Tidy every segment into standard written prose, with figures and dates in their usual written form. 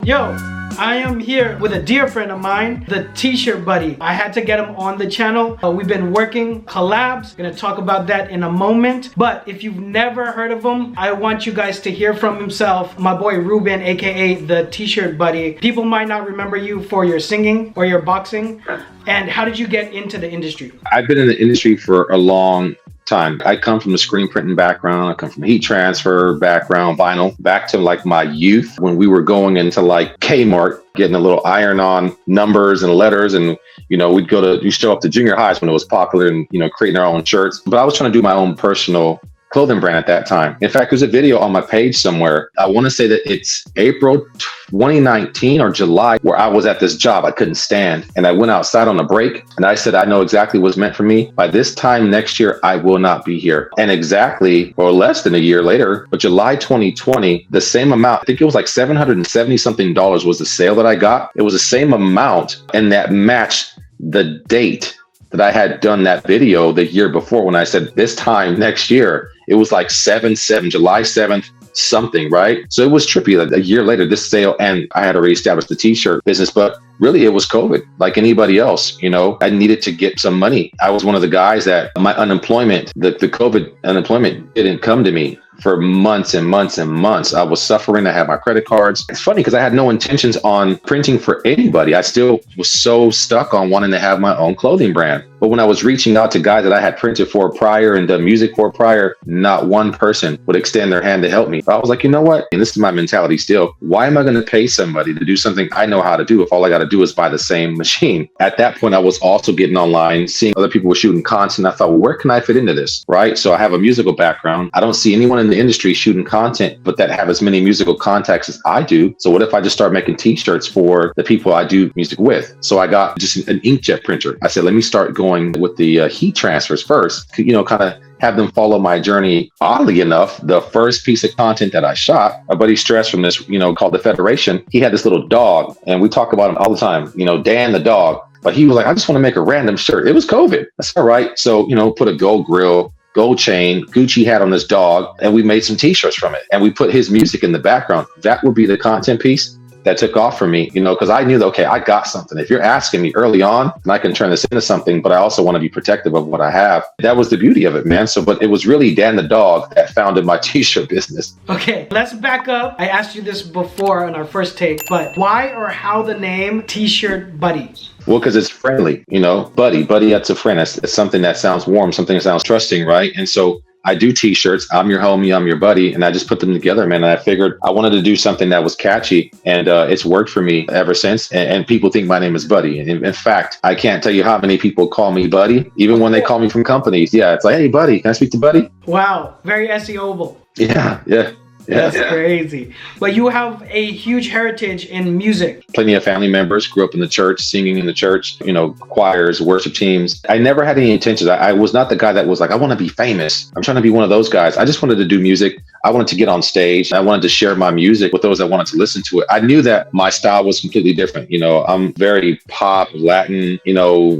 Yo, I am here with a dear friend of mine, the T-shirt buddy. I had to get him on the channel. We've been working collabs. Gonna talk about that in a moment. But if you've never heard of him, I want you guys to hear from himself. My boy Ruben, aka the T-shirt buddy. People might not remember you for your singing or your boxing. And how did you get into the industry? I've been in the industry for a long time. I come from the screen printing background. I come from heat transfer background, vinyl, back to like my youth when we were going into like Kmart, getting a little iron on numbers and letters. And, we'd show up to junior highs when it was popular and, creating our own shirts. But I was trying to do my own personal clothing brand at that time. In fact, there's a video on my page somewhere. I want to say that it's April 2019 or July where I was at this job I couldn't stand. And I went outside on a break and I said, I know exactly what's meant for me. By this time next year, I will not be here. And exactly, or less than a year later, but July 2020, the same amount, I think it was like $770 something was the sale that I got. It was the same amount and that matched the date that I had done that video the year before when I said this time next year. It was like July 7th, something, right? So it was trippy. Like a year later, this sale, and I had already established the t-shirt business, but really it was COVID, like anybody else. I needed to get some money. I was one of the guys that my unemployment, the COVID unemployment didn't come to me for months and months and months. I was suffering. I had my credit cards. It's funny because I had no intentions on printing for anybody. I still was so stuck on wanting to have my own clothing brand. But when I was reaching out to guys that I had printed for prior and done music for prior, not one person would extend their hand to help me. I was like, you know what? And this is my mentality still. Why am I going to pay somebody to do something I know how to do if all I got to do is buy the same machine? At that point, I was also getting online, seeing other people were shooting content. I thought, well, where can I fit into this? Right? So I have a musical background. I don't see anyone in the industry shooting content, but that have as many musical contacts as I do. So what if I just start making t-shirts for the people I do music with? So I got just an inkjet printer. I said, let me start going with the heat transfers first, kind of have them follow my journey. Oddly enough, the first piece of content that I shot, my buddy Stress from this, called The Federation, he had this little dog and we talk about him all the time, Dan the dog, but he was like, I just want to make a random shirt. It was COVID. That's all right. So, put a gold grill, gold chain, Gucci hat on this dog, and we made some t-shirts from it. And we put his music in the background. That would be the content piece that took off for me, because I knew that, okay, I got something. If you're asking me early on, and I can turn this into something, but I also want to be protective of what I have. That was the beauty of it, man. But it was really Dan the dog that founded my t-shirt business. Okay, let's back up. I asked you this before on our first take, but why or how the name T-shirt buddy? Well, because it's friendly, buddy, that's a friend. It's something that sounds warm, something that sounds trusting, right? And so I do t-shirts. I'm your homie, I'm your buddy. And I just put them together, man. And I figured I wanted to do something that was catchy. And it's worked for me ever since. And people think my name is Buddy. And in fact, I can't tell you how many people call me Buddy, even when they call me from companies. Yeah, it's like, hey, Buddy, can I speak to Buddy? Wow, very SEOable. Yeah. That's crazy. But you have a huge heritage in music. Plenty of family members grew up in the church, singing in the church, choirs, worship teams. I never had any intentions. I was not the guy that was like, I want to be famous. I'm trying to be one of those guys. I just wanted to do music. I wanted to get on stage. I wanted to share my music with those that wanted to listen to it. I knew that my style was completely different. I'm very pop, Latin,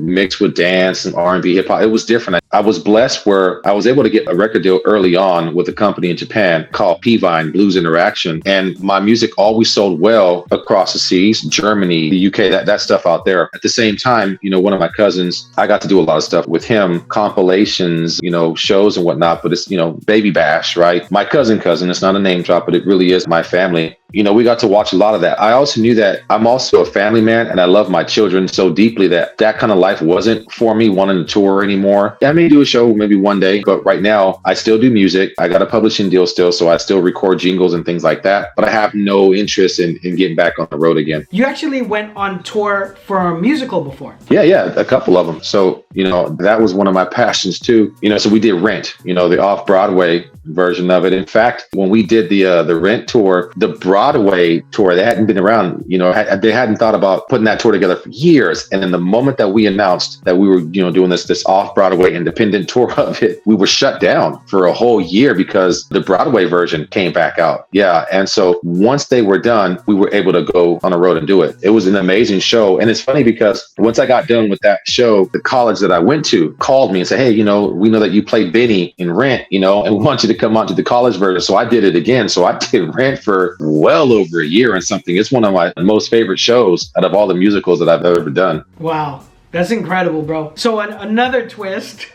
mixed with dance and R&B, hip hop. It was different. I was blessed where I was able to get a record deal early on with a company in Japan called P-Vine Blues Interaction. And my music always sold well across the seas, Germany, the UK, that stuff out there. At the same time, one of my cousins, I got to do a lot of stuff with him, compilations, shows and whatnot, but it's, Baby Bash, right? My cousin, it's not a name drop, but it really is my family. We got to watch a lot of that. I also knew that I'm also a family man and I love my children so deeply that kind of life wasn't for me wanting to tour anymore. I may do a show maybe one day, but right now I still do music. I got a publishing deal still, so I still record jingles and things like that, but I have no interest in getting back on the road again. You actually went on tour for a musical before. Yeah, a couple of them. So, that was one of my passions too. So we did Rent, the off-Broadway version of it. In fact, when we did the Rent tour, the Broadway tour, they hadn't been around, they hadn't thought about putting that tour together for years. And in the moment that we announced that we were, doing this off-Broadway independent tour of it, we were shut down for a whole year because the Broadway version came back out. Yeah. And so once they were done, we were able to go on the road and do it. It was an amazing show. And it's funny because once I got done with that show, the college that I went to called me and said, hey, we know that you played Benny in Rent, and we want you to come on to the college version. So I did it again. So I did Rent for well over a year and something. It's one of my most favorite shows out of all the musicals that I've ever done. Wow. That's incredible, bro. So another twist,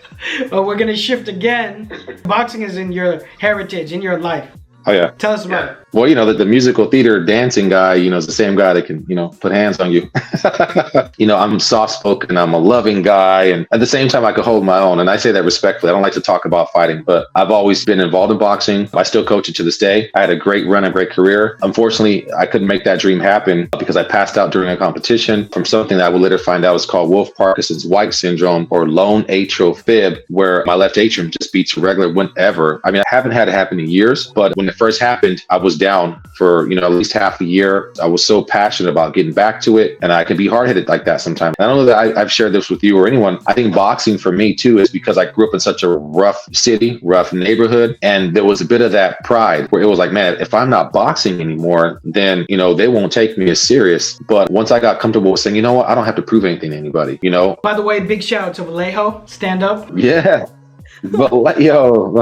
we're going to shift again. Boxing is in your heritage, in your life. Oh, yeah. Tell us about it. Well, the musical theater dancing guy, is the same guy that can, put hands on you. I'm soft-spoken. I'm a loving guy. And at the same time, I can hold my own. And I say that respectfully. I don't like to talk about fighting, but I've always been involved in boxing. I still coach it to this day. I had a great run, a great career. Unfortunately, I couldn't make that dream happen because I passed out during a competition from something that I would later find out was called Wolff-Parkinson's White syndrome, or lone atrial fib, where my left atrium just beats regular whenever. I mean, I haven't had it happen in years, but when it first happened, I was down for, at least half a year. I was so passionate about getting back to it, and I can be hard-headed like that sometimes. I don't know that I've shared this with you or anyone. I think boxing for me too is because I grew up in such a rough city, rough neighborhood, and there was a bit of that pride where it was like, man, if I'm not boxing anymore, then, they won't take me as serious. But once I got comfortable with saying, you know what, I don't have to prove anything to anybody, By the way, big shout out to Vallejo. Stand up. Yeah. Vallejo,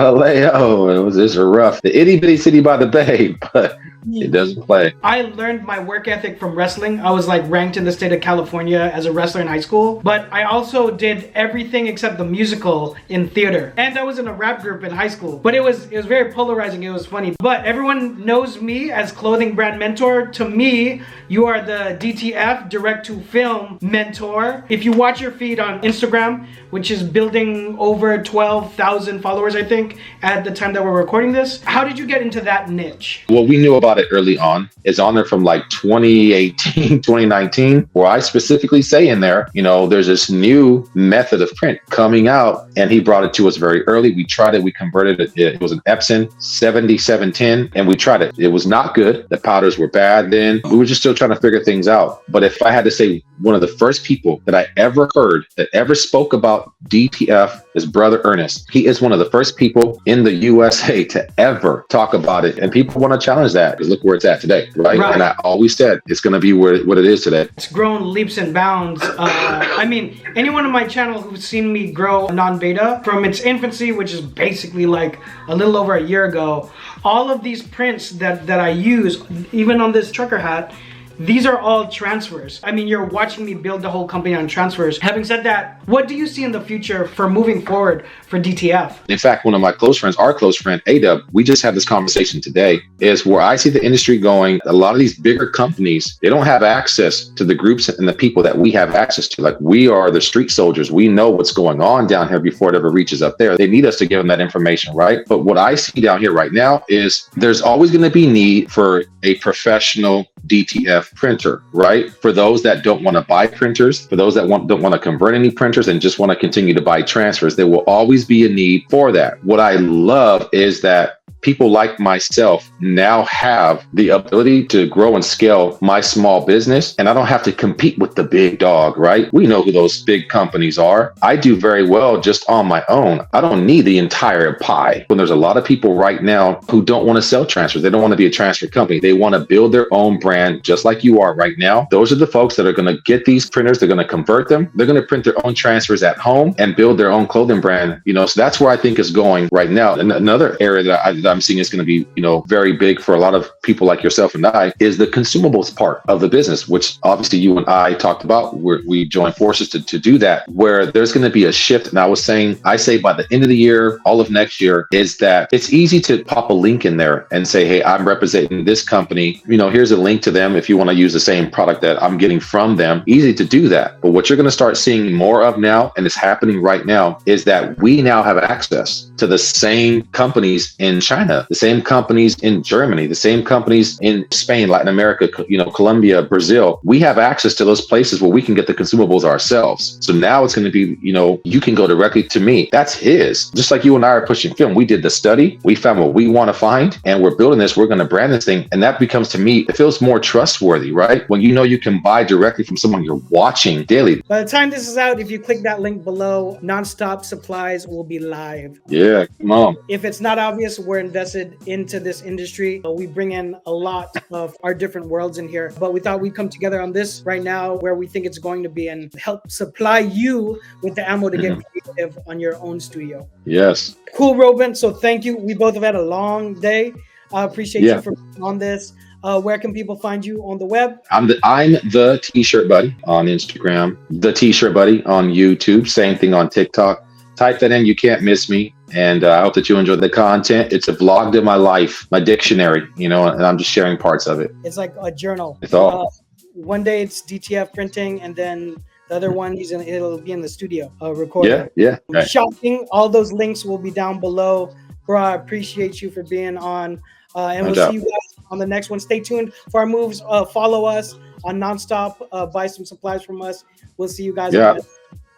it's rough. The itty bitty city by the bay, but it doesn't play. I learned my work ethic from wrestling. I was ranked in the state of California as a wrestler in high school, but I also did everything except the musical in theater. And I was in a rap group in high school, but it was very polarizing. It was funny, but everyone knows me as clothing brand mentor. To me, you are the DTF direct to film mentor. If you watch your feed on Instagram, which is building over 12,000 followers, I think, at the time that we're recording this, how did you get into that niche? Well, we knew about it early on. It's on there from 2018, 2019, where I specifically say in there, there's this new method of print coming out, and he brought it to us very early. We tried it. We converted it. It was an Epson 7710, and we tried it. It was not good. The powders were bad then. We were just still trying to figure things out. But if I had to say one of the first people that I ever heard that ever spoke about DTF is Brother Ernest. He is one of the first people in the USA to ever talk about it. And people want to challenge that because look where it's at today, right? And I always said it's going to be what it is today. It's grown leaps and bounds. I mean, anyone on my channel who's seen me grow Nonbeta from its infancy, which is basically a little over a year ago, all of these prints that I use, even on this trucker hat, these are all transfers. I mean, you're watching me build the whole company on transfers. Having said that, what do you see in the future for moving forward for DTF? In fact, one of my close friends, our close friend, Adub, we just had this conversation today, is where I see the industry going. A lot of these bigger companies, they don't have access to the groups and the people that we have access to. We are the street soldiers. We know what's going on down here before it ever reaches up there. They need us to give them that information, right? But what I see down here right now is there's always going to be need for a professional DTF printer, right? For those that don't want to buy printers, for those that don't want to convert any printers and just want to continue to buy transfers, there will always be a need for that. What I love is that people like myself now have the ability to grow and scale my small business, and I don't have to compete with the big dog, right? We know who those big companies are. I do very well just on my own. I don't need the entire pie. When there's a lot of people right now who don't want to sell transfers, they don't want to be a transfer company. They want to build their own brand just like you are right now. Those are the folks that are going to get these printers. They're going to convert them. They're going to print their own transfers at home and build their own clothing brand. So that's where I think it's going right now. And another area that I'm seeing is going to be, very big for a lot of people like yourself and I is the consumables part of the business, which obviously you and I talked about. We joined forces to do that, where there's going to be a shift. And I say by the end of the year, all of next year, is that it's easy to pop a link in there and say, hey, I'm representing this company. Here's a link to them if you want to use the same product that I'm getting from them. Easy to do that. But what you're going to start seeing more of now, and it's happening right now, is that we now have access to the same companies in China, the same companies in Germany, the same companies in Spain, Latin America, Colombia, Brazil. We have access to those places where we can get the consumables ourselves. So now it's going to be, you can go directly to me. That's his. Just like you and I are pushing film. We did the study. We found what we want to find, and we're building this. We're going to brand this thing. And that becomes, to me, it feels more trustworthy, right? When you can buy directly from someone you're watching daily. By the time this is out, if you click that link below, Nonstop supplies will be live. Yeah, come on. If it's not obvious, we're invested into this industry. We bring in a lot of our different worlds in here, but we thought we'd come together on this right now where we think it's going to be and help supply you with the ammo to get creative on your own studio. Yes. Cool, Ruben. So thank you. We both have had a long day. I appreciate you for being on this. Where can people find you on the web? I'm the T-shirt buddy on Instagram, the T-shirt buddy on YouTube, same thing on TikTok. Type that in, you can't miss me. And I hope that you enjoy the content. It's a vlog of my life, my dictionary, and I'm just sharing parts of it. It's like a journal. It's all. One day it's DTF printing, and then the other one it'll be in the studio recording. Yeah. Right. Shopping. All those links will be down below. Bro, I appreciate you for being on. And we'll see you guys on the next one. Stay tuned for our moves. Follow us on Nonstop. Buy some supplies from us. We'll see you guys. Yeah.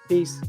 Peace.